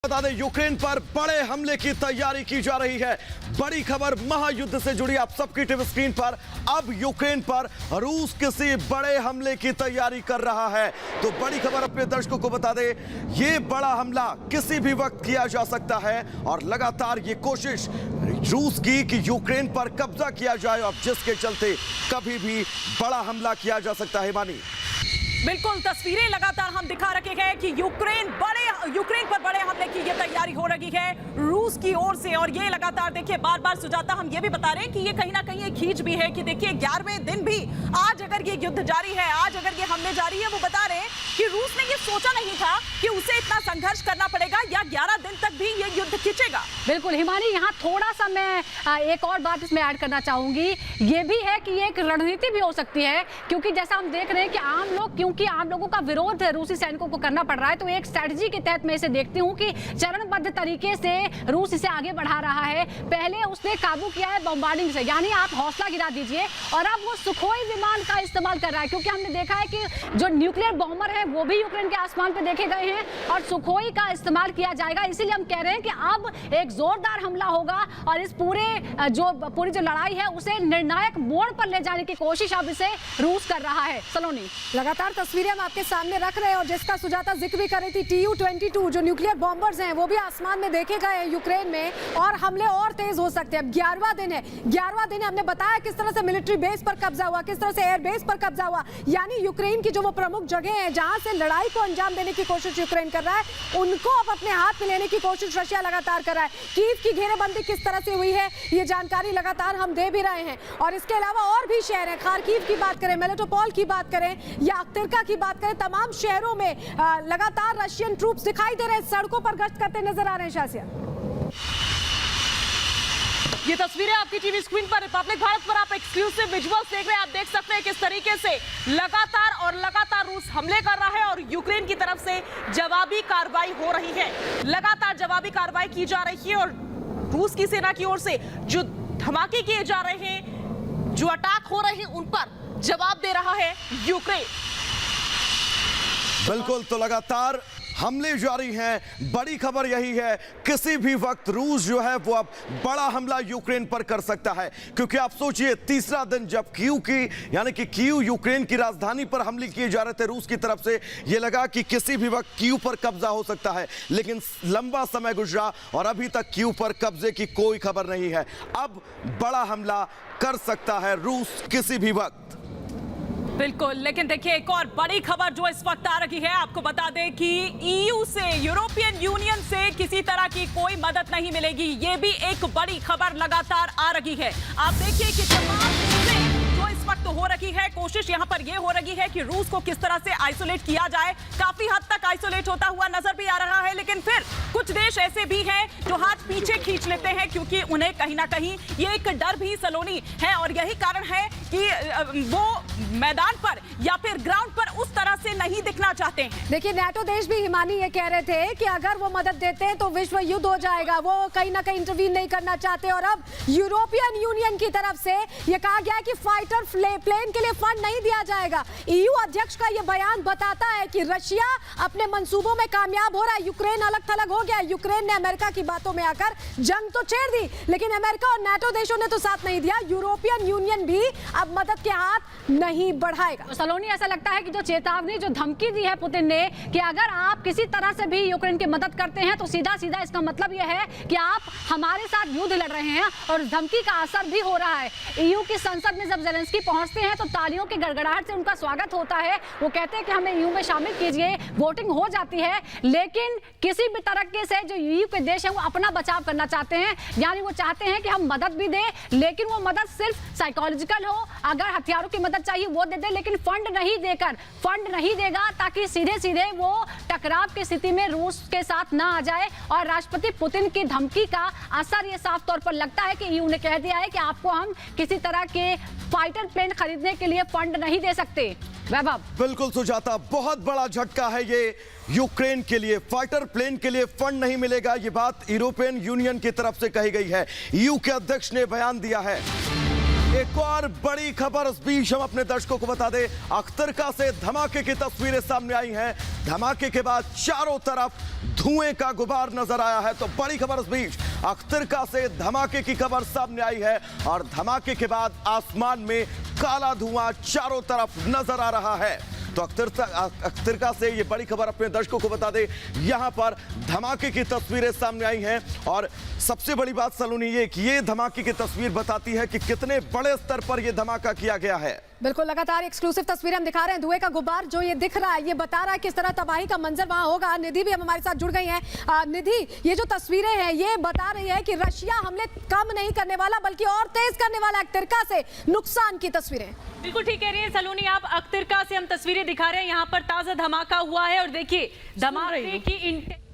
बता दें, यूक्रेन पर बड़े हमले की तैयारी की जा रही है। बड़ी खबर महायुद्ध से जुड़ी आप सबकी टीवी स्क्रीन पर। अब यूक्रेन पर रूस किसी बड़े हमले की तैयारी कर रहा है। तो बड़ी खबर अपने दर्शकों को बता दें, यह बड़ा हमला किसी भी वक्त किया जा सकता है और लगातार ये कोशिश रूस की कि यूक्रेन पर कब्जा किया जाए, और जिसके चलते कभी भी बड़ा हमला किया जा सकता है। मानी बिल्कुल, तस्वीरें लगातार हम दिखा रखे हैं कि यूक्रेन पर बड़े हमले की ये तैयारी हो रही है रूस की ओर से। और ये लगातार देखिए, बार बार सुजाता हम ये भी बता रहे हैं कि ये कहीं ना कहीं एक खींच भी है कि देखिए 11वें दिन भी आज अगर ये युद्ध जारी है, आज अगर ये हमले जारी है, वो बता रहे हैं कि रूस ने ये सोचा नहीं था कि उसे इतना संघर्ष करना पड़ेगा या 11 दिन तक भी ये युद्ध खींचेगा। बिल्कुल हिमानी, यहाँ थोड़ा सा मैं एक और बात इसमें ऐड करना चाहूंगी। ये भी है कि ये एक रणनीति भी हो सकती है, क्योंकि जैसा हम देख रहे हैं कि क्योंकि आम लोगों का विरोध रूसी सैनिकों को करना पड़ रहा है, तो एक स्ट्रेटजी के तहत मैं इसे देखती हूँ कि चरणबद्ध तरीके से रूस इसे आगे बढ़ा रहा है। पहले उसने काबू किया है बम्बार्डिंग से, यानी आप हौसला गिरा दीजिए, और अब वो सुखोई विमान का इस्तेमाल कर रहा है, क्योंकि हमने देखा है कि जो न्यूक्लियर बॉम्बर है वो भी यूक्रेन के आसमान पे देखे गए हैं और सुखोई का इस्तेमाल किया जाएगा। इसीलिए हम कह रहे हैं कि अब एक जोरदार हमला होगा और इस पूरी जो लड़ाई है उसे निर्णायक मोड़ पर ले जाने की कोशिश अब इसे रूस कर रहा है। सलोनी, लगातार तस्वीरें हम आपके सामने रख रहे हैं और जिसका सुजाता जिक्र भी कर रही थी, TU-22 जो न्यूक्लियर बॉम्बर्स हैं वो भी आसमान में देखे गए हैं यूक्रेन में, और हमले और तेज हो सकते हैं। अब 11वां दिन है, 11वां दिन है। हमने बताया किस तरह से मिलिट्री बेस पर कब्जा हुआ, किस तरह से एयर बेस पर कब्जा हुआ, यानी यूक्रेन की जो वो प्रमुख जगह है जहां से लड़ाई को अंजाम देने की कोशिश यूक्रेन कर रहा है, उनको अब अपने हाथ में लेने की कोशिश रशिया लगातार कर रहा है। कीव की घेरेबंदी किस तरह से हुई है ये जानकारी लगातार हम दे भी रहे हैं, और इसके अलावा और भी शहर है, खार्किव की बात करें, मेलिटोपोल की बात करें या अख्तिरका की बात करें, तमाम शहरों में लगातार रशियन ट्रूप्स दिखाई दे रहे हैं, सड़कों पर गश्त करते नजर आ रहे हैं। शासिया, ये तस्वीरें आपकी टीवी स्क्रीन पर, रिपब्लिक भारत पर आप एक्सक्लूसिव विजुअल्स देख रहे हैं। आप देख सकते हैं किस तरीके से लगातार रूस हमले कर रहा है और यूक्रेन की तरफ से जवाबी कार्रवाई हो रही है। लगातार जवाबी कार्रवाई की जा रही है और रूस की सेना की ओर से जो धमाके किए जा रहे हैं, जो अटैक हो रहे हैं, उन पर जवाब दे रहा है यूक्रेन। बिल्कुल, तो लगातार हमले जारी हैं। बड़ी खबर यही है, किसी भी वक्त रूस जो है वो अब बड़ा हमला यूक्रेन पर कर सकता है, क्योंकि आप सोचिए तीसरा दिन जब कीव यूक्रेन की राजधानी पर हमले किए जा रहे थे रूस की तरफ से, ये लगा कि किसी भी वक्त कीव पर कब्जा हो सकता है, लेकिन लंबा समय गुजरा और अभी तक कीव पर कब्जे की कोई खबर नहीं है। अब बड़ा हमला कर सकता है रूस किसी भी वक्त। बिल्कुल, लेकिन देखिए एक और बड़ी खबर जो इस वक्त आ रही है, आपको बता दें कि EU से, यूरोपियन यूनियन से किसी तरह की कोई मदद नहीं मिलेगी। ये भी एक बड़ी खबर लगातार आ रही है। आप देखिए कि तमाम चीजें जो इस वक्त हो रही है, कोशिश यहाँ पर ये हो रही है कि रूस को किस तरह से आइसोलेट किया जाए। काफी हद तक आइसोलेट होता हुआ नजर भी आ रहा है, लेकिन फिर कुछ देश ऐसे भी हैं जो हाथ पीछे खींच लेते हैं, क्योंकि उन्हें कहीं ना कहीं ये एक डर भी सलोनी है, और यही कारण है कि वो मैदान पर या फिर ग्राउंड पर उस तरह से नहीं दिखना चाहते हैं। देखिए, नाटो देश भी हिमानी ये कह रहे थे कि अगर वो मदद देते हैं तो विश्व युद्ध हो जाएगा, वो कहीं ना कहीं इंटरवीन नहीं करना चाहते, और अब यूरोपियन यूनियन की तरफ से ये कहा गया है कि फाइटर प्लेन के लिए फंड नहीं दिया जाएगा। EU अध्यक्ष का ये बयान बताता है कि रशिया अपने मंसूबों में कामयाब हो रहा है, यूक्रेन अलग थलग हो गया। यूक्रेन ने अमेरिका की बातों में आकर जंग तो छेड़ दी, लेकिन अमेरिका और नाटो देशों ने तो साथ नहीं दिया। यूरोपियन यूनियन भी अब मदद के हाथ नहीं बढ़ाएगा। तो सलोनी, ऐसा लगता है कि जो चेतावनी, जो धमकी दी है पुतिन ने कि अगर आप किसी तरह से भी यूक्रेन की मदद करते हैं तो सीधा सीधा इसका मतलब यह है कि आप हमारे साथ युद्ध लड़ रहे हैं, और धमकी का असर भी हो रहा है। EU की संसद में जब ज़ेलेंस्की पहुंचते हैं तो तालियों की गड़गड़ाहट से उनका स्वागत होता है। वो कहते हैं कि हमें EU में शामिल कीजिए, वोटिंग हो जाती है, लेकिन किसी भी तरह से जो EU के देश हैं वो अपना बचाव करना चाहते हैं, यानी वो चाहते हैं कि हम मदद भी दें, लेकिन वो मदद सिर्फ साइकोलॉजिकल हो, अगर हथियारों की मदद चाहिए वो दे दे, लेकिन फंड नहीं देगा, ताकि सीधे सीधे वो टकराव की स्थिति में रूस के साथ ना आ जाए। और राष्ट्रपति पुतिन की धमकी का असर ये साफ तौर पर लगता है कि EU ने कह दिया है कि आपको हम किसी तरह के फाइटर प्लेन खरीदने के लिए फंड नहीं दे सकते। वैभव, बिल्कुल सुजाता, बहुत बड़ा झटका है ये यूक्रेन के लिए। फाइटर प्लेन के लिए फंड नहीं मिलेगा, ये बात यूरोपियन यूनियन की तरफ से कही गई है। EU के अध्यक्ष ने बयान दिया है। एक और बड़ी खबर इस बीच हम अपने दर्शकों को बता दें, अख्तरका से धमाके की तस्वीरें सामने आई हैं। धमाके के बाद चारों तरफ धुएं का गुबार नजर आया है। तो बड़ी खबर इस बीच अख्तरका से धमाके की खबर सामने आई है और धमाके के बाद आसमान में काला धुआं चारों तरफ नजर आ रहा है। तो अख्तरका से ये बड़ी खबर अपने दर्शकों को बता दें, यहां पर धमाके की तस्वीरें सामने आई हैं और सबसे बड़ी बात सलोनी ये कि ये धमाके की तस्वीर बताती है कि कितने बड़े स्तर पर यह धमाका किया गया है। बिल्कुल, लगातार एक्सक्लूसिव तस्वीरें हम दिखा रहे हैं। धुएं का गुब्बार जो ये दिख रहा है, ये बता रहा है किस तरह तबाही का मंजर वहां होगा। निधि भी हमारे साथ जुड़ गई हैं। निधि, ये जो तस्वीरें हैं ये बता रही है कि रशिया हमले कम नहीं करने वाला बल्कि और तेज करने वाला। अख्तरका से नुकसान की तस्वीरें बिल्कुल ठीक कह रही है सलोनी आप। अख्तरका से हम तस्वीरें दिखा रहे हैं, यहाँ पर ताजा धमाका हुआ है और देखिए धमाके की इंटेंसिटी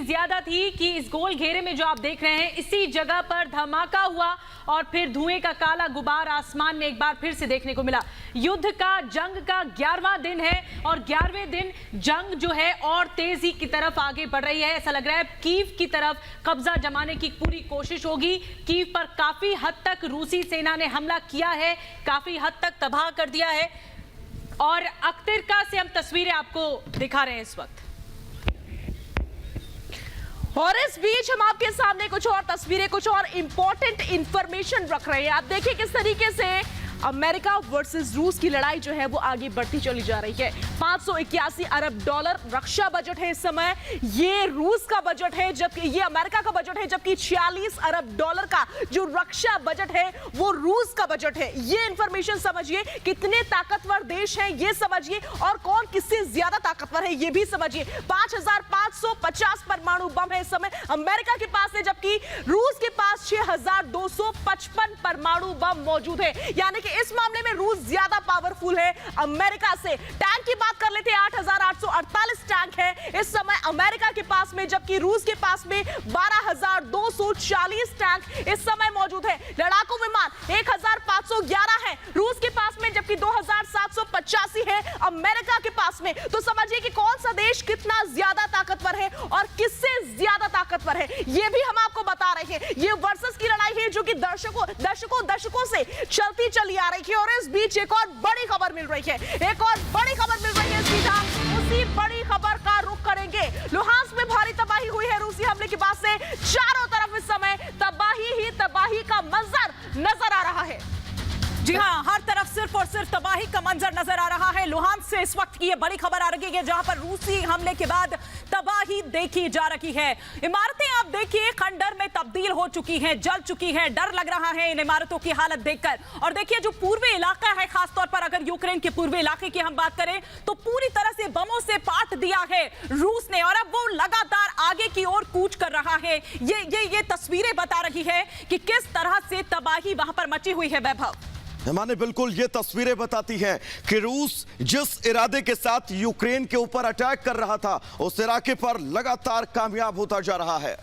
ज्यादा थी कि इस गोल घेरे में जो आप देख रहे हैं इसी जगह पर धमाका हुआ और फिर धुएं का काला गुबार आसमान में एक बार फिर से देखने को मिला। युद्ध का, जंग का 11वां दिन है और 11वें दिन जंग जो है और तेजी की तरफ आगे बढ़ रही है। ऐसा लग रहा है कीव की तरफ कब्जा जमाने की पूरी कोशिश होगी। कीव पर काफी हद तक रूसी सेना ने हमला किया है, काफी हद तक तबाह कर दिया है और अख्तरका से हम तस्वीरें आपको दिखा रहे हैं इस वक्त। और इस बीच हम आपके सामने कुछ और तस्वीरें, कुछ और इंपॉर्टेंट इंफॉर्मेशन रख रहे हैं। आप देखिए किस तरीके से अमेरिका वर्सेस रूस की लड़ाई जो है वो आगे बढ़ती चली जा रही है। 581 अरब डॉलर रक्षा बजट है इस समय, ये रूस का बजट है, जबकि ये अमेरिका का बजट है, जबकि 46 अरब डॉलर का जो रक्षा बजट है वो रूस का बजट है। ये इंफॉर्मेशन समझिए, कितने ताकतवर देश हैं ये समझिए और कौन किससे ज्यादा ताकतवर है ये भी समझिए। 5550 परमाणु बम है इस समय अमेरिका के पास है, जबकि रूस के पास 6255 परमाणु बम मौजूद है। यानी कि इस मामले में रूस ज्यादा पावरफुल है अमेरिका से। टैंक की बात कर लेते हैं, 8848 टैंक है इस समय अमेरिका के पास में, जबकि रूस के पास में 12240 टैंक इस समय मौजूद है। लड़ाकू विमान 1511 है रूस के पास में, जबकि 2785 है अमेरिका के पास में। तो समझिए कि कौन सा देश कितना ज्यादा ताकतवर है और किससे ज्यादा ताकतवर है ये भी हम आपको बता रहे हैं। ये वर्सेस की लड़ाई है जो कि दशकों से चलती चली आ रही है। और इस बीच एक और बड़ी खबर मिल रही है, एक और बड़ी खबर मिल रही है। सीधा उसी बड़ी खबर का रुख करेंगे। लुहांस्क में भारी तबाही हुई है रूसी हमले के बाद से। चारों तरफ इस समय तबाही ही तबाही का मंजर नजर आ रहा है। जी हाँ, हर तरफ सिर्फ और सिर्फ तबाही का मंजर नजर आ रहा है। लुहांस्क से इस वक्त की ये बड़ी खबर आ रही है जहां पर रूसी हमले के बाद तबाही देखी जा रही है। इमारतें आप देखिए खंडर में तब्दील हो चुकी हैं, जल चुकी हैं। डर लग रहा है इन इमारतों की हालत देखकर। और देखिए जो पूर्वी इलाका है, खासतौर पर अगर यूक्रेन के पूर्वी इलाके की हम बात करें तो पूरी तरह से बमों से पाट दिया है रूस ने और अब वो लगातार आगे की ओर कूच कर रहा है। ये तस्वीरें बता रही है कि किस तरह से तबाही वहां पर मची हुई है। वैभव, माने बिल्कुल ये तस्वीरें बताती हैं कि रूस जिस इरादे के साथ यूक्रेन के ऊपर अटैक कर रहा था उस इराके पर लगातार कामयाब होता जा रहा है।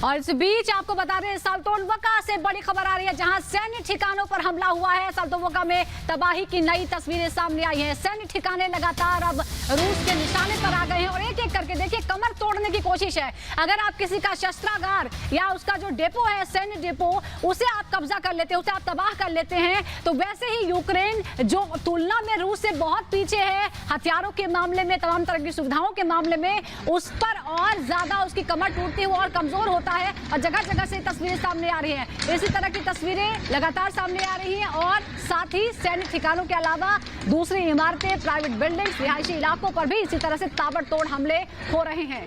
और इस बीच आपको बता दें सल्तोवका से बड़ी खबर आ रही है जहां सैन्य ठिकानों पर हमला हुआ है। सल्तोवका में तबाही की नई तस्वीरें सामने आई हैं। सैन्य ठिकाने लगातार अब रूस के निशाने पर आ गए हैं और एक एक करके देखिए कमर तोड़ने की कोशिश है। अगर आप किसी का शस्त्रागार या उसका जो डेपो है, सैन्य डेपो, उसे आप कब्जा कर लेते हैं, उसे आप तबाह कर लेते हैं, तो वैसे ही यूक्रेन जो तुलना में रूस से बहुत पीछे है हथियारों के मामले में, तमाम तरह की सुविधाओं के मामले में, उस पर और ज्यादा उसकी कमर टूटती हुई और कमजोर होता है और जगह जगह से तस्वीरें सामने आ रही हैं। इसी तरह की तस्वीरें लगातार सामने आ रही हैं और साथ ही सैन्य ठिकानों के अलावा दूसरी इमारतें, प्राइवेट बिल्डिंग्स, रिहायशी इलाकों पर भी इसी तरह से ताबड़तोड़ हमले हो रहे हैं।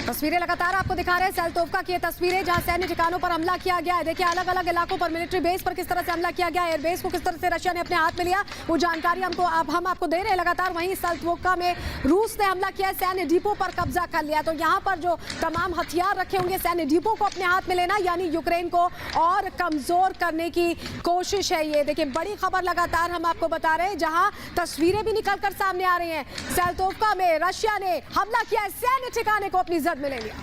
तस्वीरें लगातार आपको दिखा रहे हैं सल्तोवका की तस्वीरें जहां सैन्य ठिकानों पर हमला किया गया है। देखिए अलग अलग इलाकों पर, मिलिट्री बेस पर किस तरह से हमला किया गया, एयरबेस को किस तरह से रशिया ने अपने हाथ में लिया, वो जानकारी हम आपको दे रहे हैं लगातार। वहीं सल्तोवका में रूस ने हमला किया, सैन्य डिपो पर कब्जा कर लिया। तो यहाँ पर जो तमाम हथियार रखे होंगे, सैन्य डिपो को अपने हाथ में लेना यानी यूक्रेन को और कमजोर करने की कोशिश है। ये देखिए बड़ी खबर लगातार हम आपको बता रहे हैं जहां तस्वीरें भी निकल कर सामने आ रही हैं। सल्तोवका में रशिया ने हमला किया, सैन्य ठिकाने को अपनी जद में ले लिया।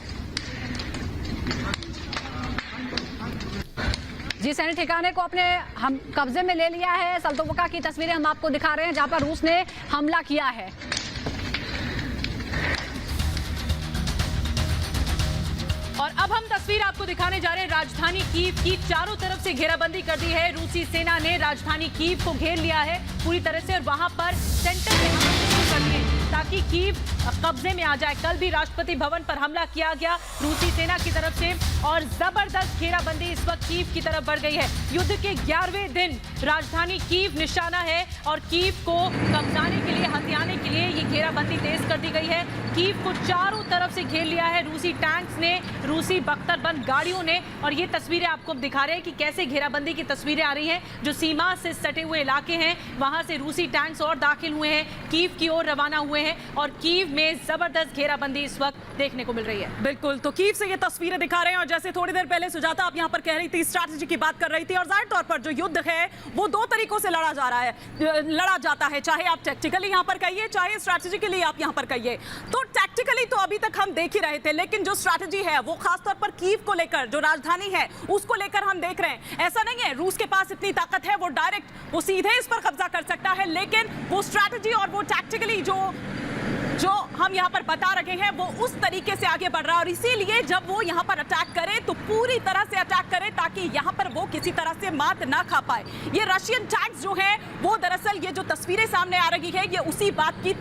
जी, सैन्य ठिकाने को अपने हम कब्जे में ले लिया है। सल्तोवका की तस्वीरें हम आपको दिखा रहे हैं जहां पर रूस ने हमला किया है। और अब हम तस्वीर आपको दिखाने जा रहे हैं। राजधानी कीव की चारों तरफ से घेराबंदी कर दी है। रूसी सेना ने राजधानी कीव को घेर लिया है पूरी तरह से और वहां पर सेंटर में हमले शुरू कर दिए ताकि कीव कब्जे में आ जाए। कल भी राष्ट्रपति भवन पर हमला किया गया रूसी सेना की तरफ से और जबरदस्त घेराबंदी इस वक्त कीव की तरफ बढ़ गई है। युद्ध के 11वें दिन राजधानी कीव निशाना है और कीव को कब्जाने के लिए, हथियाने के लिए ये घेराबंदी तेज कर दी गई है। कीव को चारों तरफ से घेर लिया है रूसी टैंक्स ने, रूसी बख्तरबंद गाड़ियों ने। और ये तस्वीरें आपको दिखा रहे हैं कि कैसे घेराबंदी की तस्वीरें आ रही हैं। जो सीमा से सटे हुए इलाके हैं वहां से रूसी टैंक्स और दाखिल हुए हैं, कीव की ओर रवाना हुए हैं और कीव में जबरदस्त घेराबंदी इस वक्त देखने को मिल रही है। बिल्कुल, तो कीव से ये तस्वीरें दिखा रहे हैं और जैसे थोड़ी देर पहले सुजाता आप यहाँ पर कह रही थी, स्ट्रैटेजी की बात कर रही थी और जाहिर तौर पर जो युद्ध है वो दो तरीकों से लड़ा जाता है, चाहे आप टैक्टिकली यहाँ पर कहिए, चाहे स्ट्रैटेजिकली आप यहाँ पर कहिए। तो टैक्टिकली तो अभी तक हम देख ही रहे थे, लेकिन जो स्ट्रैटेजी है वो खासतौर पर कीव को लेकर, जो राजधानी है उसको लेकर हम देख रहे हैं। ऐसा नहीं है रूस के पास इतनी ताकत है, वो सीधे इस पर कब्जा कर सकता है, लेकिन वो स्ट्रैटेजी और वो टैक्टिकली जो हम यहाँ पर बता रहे हैं वो उस तरीके से आगे बढ़ रहा है। और इसीलिए जब वो यहाँ पर अटैक करे तो पूरी तरह से अटैक करे ताकि यहाँ पर वो किसी तरह से मात ना खा पाए। ये रशियन टैंक्स जो है वो दरअसल ये जो तस्वीरें सामने आ रही है ये उसी बात की